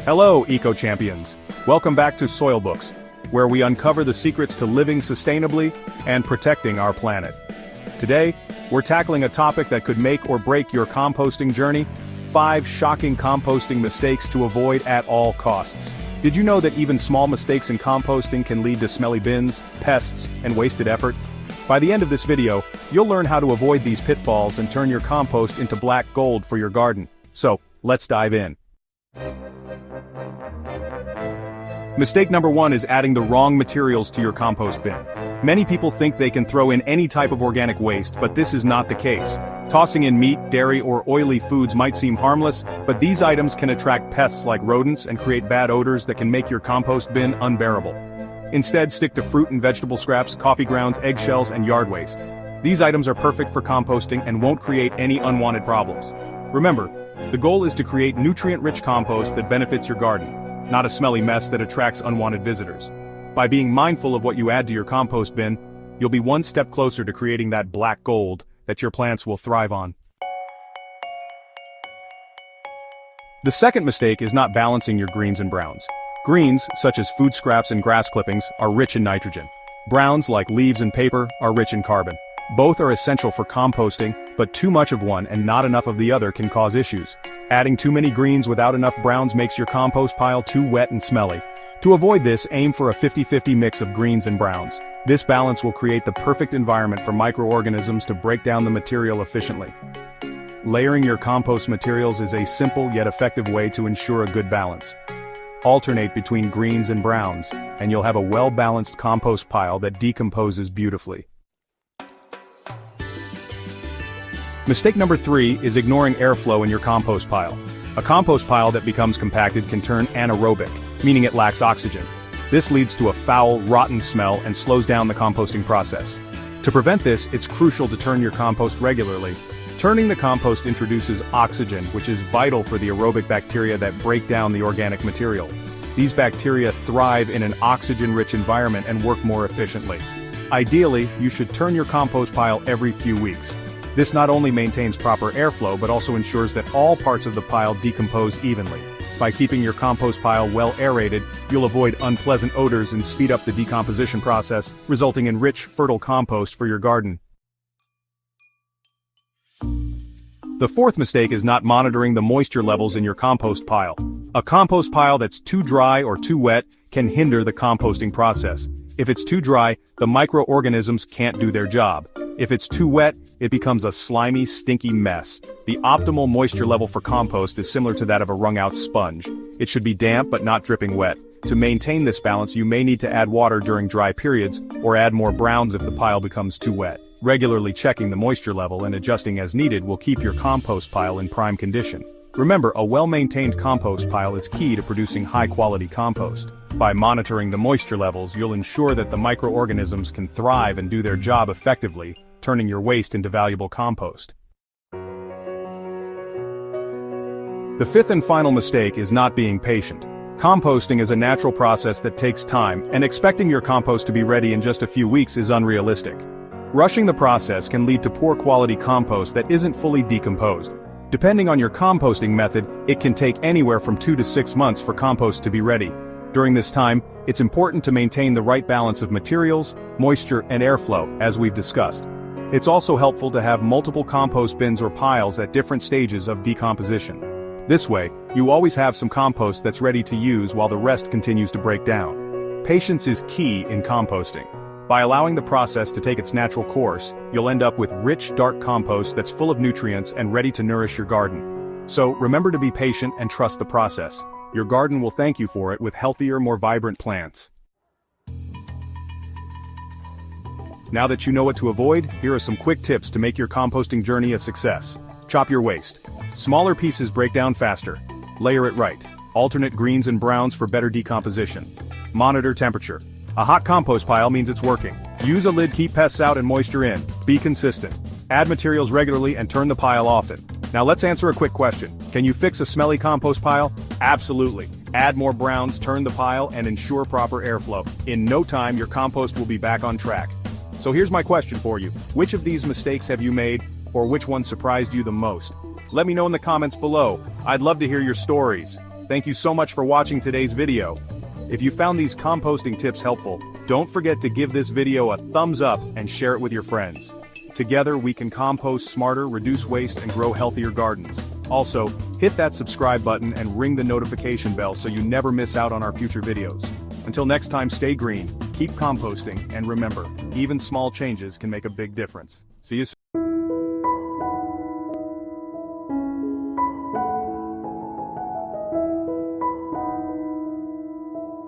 Hello, eco-champions. Welcome back to Soil Books, where we uncover the secrets to living sustainably and protecting our planet. Today, we're tackling a topic that could make or break your composting journey: 5 shocking composting mistakes to avoid at all costs. Did you know that even small mistakes in composting can lead to smelly bins, pests, and wasted effort? By the end of this video, you'll learn how to avoid these pitfalls and turn your compost into black gold for your garden. So, let's dive in. Mistake number 1 is adding the wrong materials to your compost bin. Many people think they can throw in any type of organic waste, but this is not the case. Tossing in meat, dairy, or oily foods might seem harmless, but these items can attract pests like rodents and create bad odors that can make your compost bin unbearable. Instead, stick to fruit and vegetable scraps, coffee grounds, eggshells, and yard waste. These items are perfect for composting and won't create any unwanted problems. Remember, the goal is to create nutrient-rich compost that benefits your garden, not a smelly mess that attracts unwanted visitors. By being mindful of what you add to your compost bin, you'll be one step closer to creating that black gold that your plants will thrive on. The second mistake is not balancing your greens and browns. Greens, such as food scraps and grass clippings, are rich in nitrogen. Browns, like leaves and paper, are rich in carbon. Both are essential for composting, but too much of one and not enough of the other can cause issues. Adding too many greens without enough browns makes your compost pile too wet and smelly. To avoid this, aim for a 50-50 mix of greens and browns. This balance will create the perfect environment for microorganisms to break down the material efficiently. Layering your compost materials is a simple yet effective way to ensure a good balance. Alternate between greens and browns, and you'll have a well-balanced compost pile that decomposes beautifully. Mistake number 3 is ignoring airflow in your compost pile. A compost pile that becomes compacted can turn anaerobic, meaning it lacks oxygen. This leads to a foul, rotten smell and slows down the composting process. To prevent this, it's crucial to turn your compost regularly. Turning the compost introduces oxygen, which is vital for the aerobic bacteria that break down the organic material. These bacteria thrive in an oxygen-rich environment and work more efficiently. Ideally, you should turn your compost pile every few weeks. This not only maintains proper airflow but also ensures that all parts of the pile decompose evenly. By keeping your compost pile well aerated, you'll avoid unpleasant odors and speed up the decomposition process, resulting in rich, fertile compost for your garden. The fourth mistake is not monitoring the moisture levels in your compost pile. A compost pile that's too dry or too wet can hinder the composting process. If it's too dry, the microorganisms can't do their job. If it's too wet, it becomes a slimy, stinky mess. The optimal moisture level for compost is similar to that of a wrung-out sponge. It should be damp but not dripping wet. To maintain this balance, you may need to add water during dry periods, or add more browns if the pile becomes too wet. Regularly checking the moisture level and adjusting as needed will keep your compost pile in prime condition. Remember, a well-maintained compost pile is key to producing high-quality compost. By monitoring the moisture levels, you'll ensure that the microorganisms can thrive and do their job effectively, turning your waste into valuable compost. The fifth and final mistake is not being patient. Composting is a natural process that takes time, and expecting your compost to be ready in just a few weeks is unrealistic. Rushing the process can lead to poor quality compost that isn't fully decomposed. Depending on your composting method, it can take anywhere from 2 to 6 months for compost to be ready. During this time, it's important to maintain the right balance of materials, moisture, and airflow, as we've discussed. It's also helpful to have multiple compost bins or piles at different stages of decomposition. This way, you always have some compost that's ready to use while the rest continues to break down. Patience is key in composting. By allowing the process to take its natural course, you'll end up with rich, dark compost that's full of nutrients and ready to nourish your garden. So, remember to be patient and trust the process. Your garden will thank you for it with healthier, more vibrant plants. Now that you know what to avoid, here are some quick tips to make your composting journey a success. Chop your waste. Smaller pieces break down faster. Layer it right. Alternate greens and browns for better decomposition. Monitor temperature. A hot compost pile means it's working. Use a lid, keep pests out and moisture in. Be consistent. Add materials regularly and turn the pile often. Now let's answer a quick question. Can you fix a smelly compost pile? Absolutely. Add more browns, turn the pile, and ensure proper airflow. In no time, your compost will be back on track. So here's my question for you. Which of these mistakes have you made, or which one surprised you the most? Let me know in the comments below. I'd love to hear your stories. Thank you so much for watching today's video. If you found these composting tips helpful, don't forget to give this video a thumbs up and share it with your friends. Together we can compost smarter, reduce waste, and grow healthier gardens. Also, hit that subscribe button and ring the notification bell so you never miss out on our future videos. Until next time, stay green, keep composting, and remember, even small changes can make a big difference. See you soon.